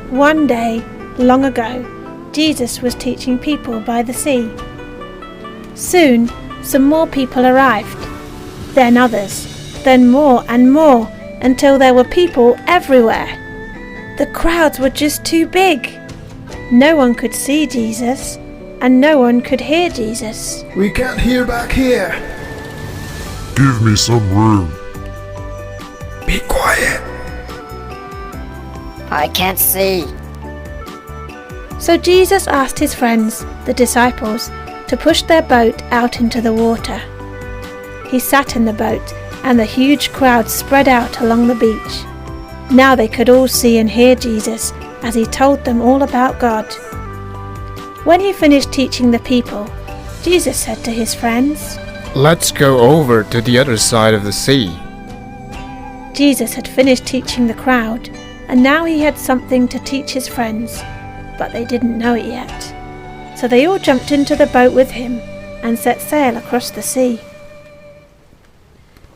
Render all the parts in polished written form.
One day, long ago, Jesus was teaching people by the sea. Soon, some more people arrived, then others, then more and more, until there were people everywhere. The crowds were just too big. No one could see Jesus, and no one could hear Jesus. We can't hear back here. Give me some room. Be quiet. I can't see. So Jesus asked his friends, the disciples, to push their boat out into the water. He sat in the boat, and the huge crowd spread out along the beach. Now they could all see and hear Jesus as he told them all about God. When he finished teaching the people, Jesus said to his friends, "Let's go over to the other side of the sea." Jesus had finished teaching the crowd, and now he had something to teach his friends, but they didn't know it yet. So they all jumped into the boat with him and set sail across the sea.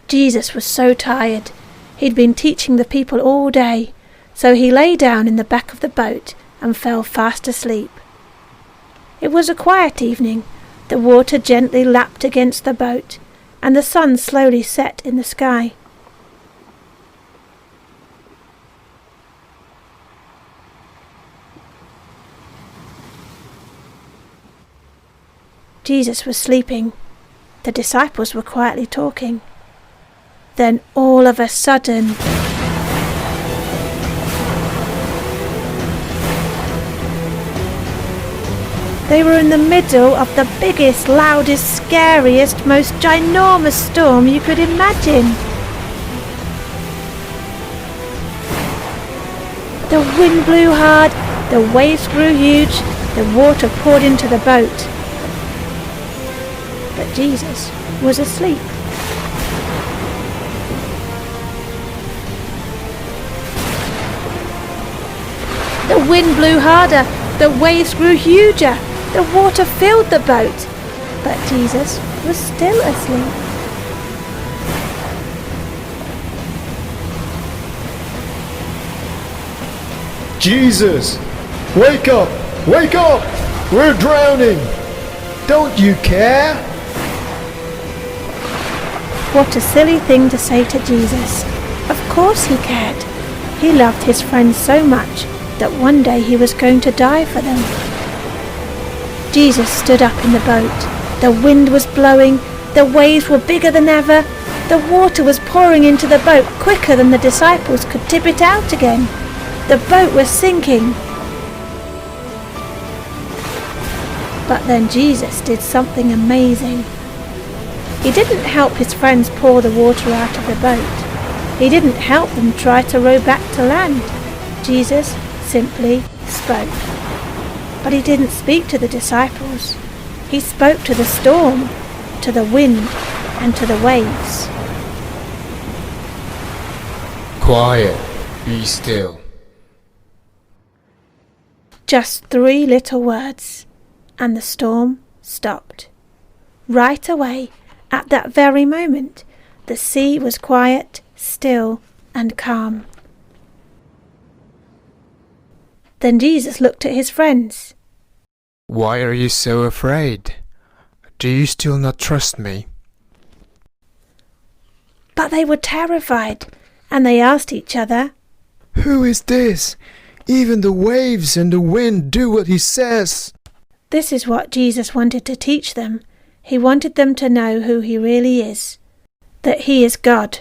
Jesus was so tired. He'd been teaching the people all day, so he lay down in the back of the boat and fell fast asleep. It was a quiet evening. The water gently lapped against the boat, and the sun slowly set in the sky. Jesus was sleeping. The disciples were quietly talking. Then all of a sudden, they were in the middle of the biggest, loudest, scariest, most ginormous storm you could imagine. The wind blew hard, the waves grew huge, the water poured into the boat. But Jesus was asleep. The wind blew harder, the waves grew huger, the water filled the boat, but Jesus was still asleep. Jesus! Wake up! Wake up! We're drowning! Don't you care? What a silly thing to say to Jesus. Of course he cared. He loved his friends so much that one day he was going to die for them. Jesus stood up in the boat. The wind was blowing, the waves were bigger than ever, the water was pouring into the boat quicker than the disciples could tip it out again. The boat was sinking. But then Jesus did something amazing. He didn't help his friends pour the water out of the boat. He didn't help them try to row back to land. Jesus simply spoke. But he didn't speak to the disciples. He spoke to the storm, to the wind, and to the waves. Quiet, be still. Just 3 little words, and the storm stopped. Right away, at that very moment, the sea was quiet, still, and calm. Then Jesus looked at his friends. Why are you so afraid? Do you still not trust me? But they were terrified, and they asked each other, Who is this? Even the waves and the wind do what he says. This is what Jesus wanted to teach them. He wanted them to know who he really is, that he is God.